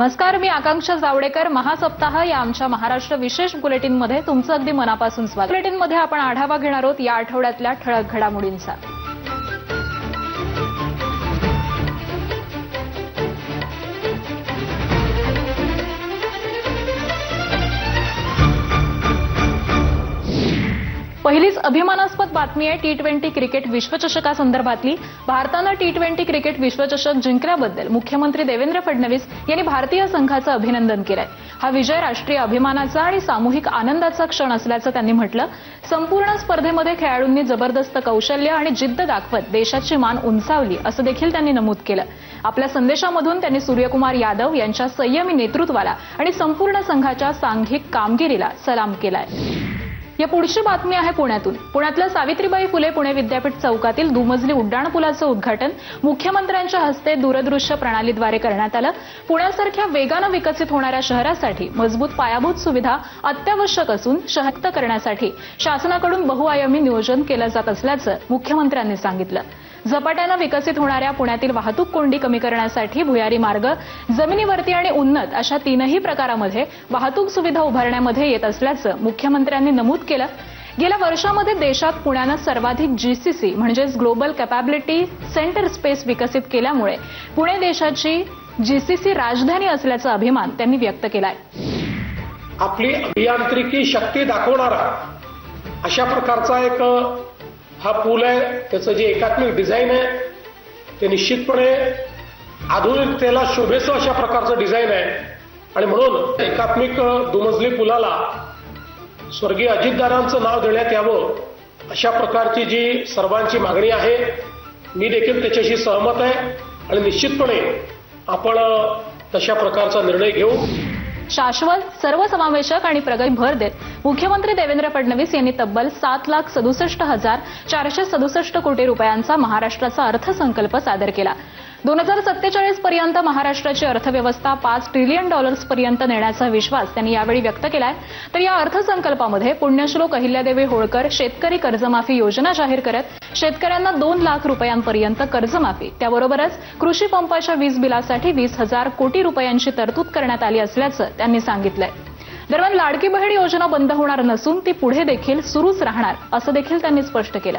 नमस्कार, मी आकांक्षा जावडेकर. महासप्ताह या आमच्या महाराष्ट्र विशेष बुलेटिनमध्ये तुमचं अगदी मनापासून स्वागत. बुलेटिनमध्ये आपण आढावा घेणार आहोत या आठवड्यातल्या ठळक घडामोडींचा. पहिलीच अभिमानास्पद बातमी आहे T20 क्रिकेट विश्वचषकासंदर्भातली. भारतानं T20 क्रिकेट विश्वचषक जिंकल्याबद्दल मुख्यमंत्री देवेंद्र फडणवीस यांनी भारतीय संघाचं अभिनंदन केलंय. हा विजय राष्ट्रीय अभिमानाचा आणि सामूहिक आनंदाचा क्षण असल्याचं त्यांनी म्हटलं. संपूर्ण स्पर्धेमध्ये खेळाडूंनी जबरदस्त कौशल्य आणि जिद्द दाखवत देशाची मान उंचावली असं देखील त्यांनी नमूद केलं. आपल्या संदेशामधून त्यांनी सूर्यकुमार यादव यांच्या संयमी नेतृत्वाला आणि संपूर्ण संघाच्या सांघिक कामगिरीला सलाम केलाय. या पुढची बातमी आहे पुण्यातून. पुण्यातल्या सावित्रीबाई फुले पुणे विद्यापीठ चौकातील दुमजली उड्डाणपुलाचं उद्घाटन मुख्यमंत्र्यांच्या हस्ते दूरदृश्य प्रणालीद्वारे करण्यात आलं. पुण्यासारख्या वेगानं विकसित होणाऱ्या शहरासाठी मजबूत पायाभूत सुविधा अत्यावश्यक असून शहर करण्यासाठी शासनाकडून बहुआयामी नियोजन केलं जात असल्याचं मुख्यमंत्र्यांनी सांगितलं. झपाट्यानं विकसित होणाऱ्या पुण्यातील वाहतूक कोंडी कमी करण्यासाठी भुयारी मार्ग, जमिनीवरती आणि उन्नत अशा तीनही प्रकारामध्ये वाहतूक सुविधा उभारण्यामध्ये येत असल्याचं मुख्यमंत्र्यांनी नमूद केलं. गेल्या वर्षामध्ये देशात पुण्यानं सर्वाधिक GCC म्हणजेच ग्लोबल कॅपॅबिलिटी सेंटर स्पेस विकसित केल्यामुळे पुणे देशाची GCC राजधानी असल्याचा अभिमान त्यांनी व्यक्त केलाय. आपली अभियांत्रिकी शक्ती दाखवणारा अशा प्रकारचा एक हा पूल आहे. त्याचं जे एकात्मिक डिझाईन आहे ते निश्चितपणे आधुनिकतेला शोभेसं अशा प्रकारचं डिझाईन आहे आणि म्हणून एकात्मिक दुमजली पुलाला स्वर्गीय अजितदारांचं नाव देण्यात यावं अशा प्रकारची जी सर्वांची मागणी आहे, मी देखील त्याच्याशी सहमत आहे आणि निश्चितपणे आपण तशा प्रकारचा निर्णय घेऊ. शाश्वत, सर्वसमावेशक आणि प्रगती भर देत मुख्यमंत्री देवेंद्र फडणवीस यांनी तब्बल 7,67,467 कोटी रुपयांचा महाराष्ट्राचा अर्थसंकल्प सादर केला. 2047 पर्यंत महाराष्ट्राची अर्थव्यवस्था $5 ट्रिलियन पर्यंत नेण्याचा विश्वास त्यांनी यावेळी व्यक्त केलाय. तर या अर्थसंकल्पामध्ये पुण्यश्लोक अहिल्यादेवी होळकर शेतकरी कर्जमाफी योजना जाहीर करत शेतकऱ्यांना 2 लाख रुपयांपर्यंत कर्जमाफी, त्याबरोबरच कृषी पंपाच्या वीज बिलासाठी 20,000 कोटी रुपयांची तरतूद करण्यात आली असल्याचं त्यांनी सांगितलंय. दरम्यान लाडकी बहीण योजना बंद होणार नसून ती पुढे देखील सुरूच राहणार असं देखील त्यांनी स्पष्ट केलं.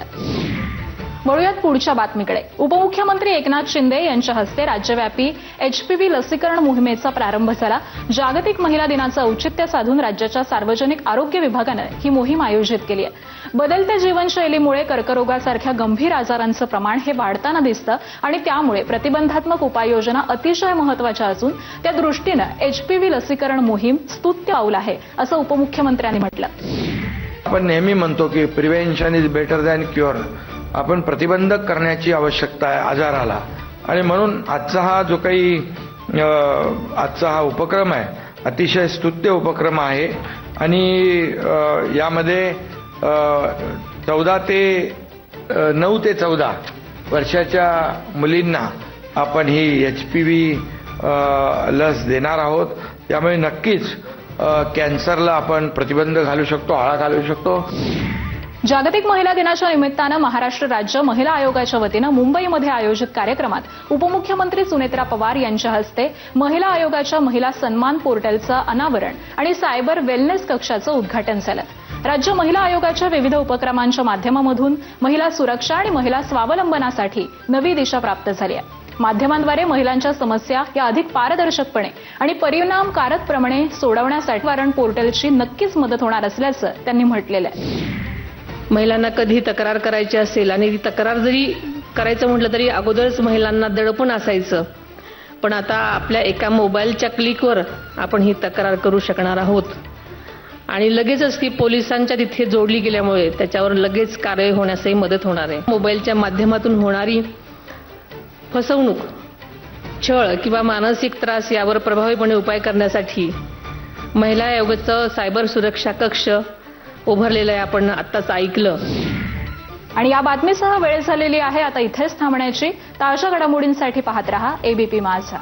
वळूयात पुढच्या बातमीकडे. उपमुख्यमंत्री एकनाथ शिंदे यांच्या हस्ते राज्यव्यापी HPV लसीकरण मोहिमेचा प्रारंभ झाला. जागतिक महिला दिनाचं औचित्य साधून राज्याच्या सार्वजनिक आरोग्य विभागानं ही मोहीम आयोजित केली आहे. बदलत्या जीवनशैलीमुळे कर्करोगासारख्या गंभीर आजारांचं प्रमाण हे वाढताना दिसतं आणि त्यामुळे प्रतिबंधात्मक उपाययोजना अतिशय महत्वाच्या असून त्या दृष्टीनं HPV लसीकरण मोहीम स्तुत्य पाऊल आहे असं उपमुख्यमंत्र्यांनी म्हटलं. आपण नेहमी म्हणतो की prevention is better than cure. आपण प्रतिबंधक करण्याची आवश्यकता आहे आजाराला आणि म्हणून आजचा हा उपक्रम आहे अतिशय स्तुत्य उपक्रम आहे आणि यामध्ये 9 ते 14 वर्षाच्या मुलींना आपण ही HPV लस देणार आहोत. त्यामुळे नक्कीच कॅन्सरला आपण प्रतिबंध घालू शकतो, आळा घालू शकतो. जागतिक महिला दिनाच्या निमित्तानं महाराष्ट्र राज्य महिला आयोगाच्या वतीनं मुंबईमध्ये आयोजित कार्यक्रमात उपमुख्यमंत्री सुनेत्रा पवार यांच्या हस्ते महिला आयोगाच्या महिला सन्मान पोर्टलचं अनावरण आणि सायबर वेलनेस कक्षाचं उद्घाटन झालं. राज्य महिला आयोगाच्या विविध उपक्रमांच्या माध्यमामधून महिला सुरक्षा आणि महिला स्वावलंबनासाठी नवी दिशा प्राप्त झाली आहे. माध्यमांद्वारे महिलांच्या समस्या या अधिक पारदर्शकपणे आणि परिणामकारकपणे सोडवण्यासाठी वारण पोर्टलची नक्कीच मदत होणार असल्याचं त्यांनी म्हटलेलं आहे. महिलांना कधी तक्रार करायची असेल आणि ती तक्रार जरी करायचं म्हटलं तरी अगोदरच महिलांना दडपण असायचं, पण आता आपल्या एका मोबाईलच्या क्लिकवर आपण ही तक्रार करू शकणार आहोत आणि लगेचच ती पोलिसांच्या तिथे जोडली गेल्यामुळे त्याच्यावर लगेच कारवाई होण्यासही मदत होणार आहे. मोबाईलच्या माध्यमातून होणारी फसवणूक, छळ किंवा मानसिक त्रास यावर प्रभावीपणे उपाय करण्यासाठी महिला आयोगाचं सायबर सुरक्षा कक्ष उभारलेलं आहे. आपण आत्ताच ऐकलं. आणि या बातमीसह वेळ झालेली आहे आता इथेच थांबण्याची. ताज्या घडामोडींसाठी पाहत रहा ABP माझा.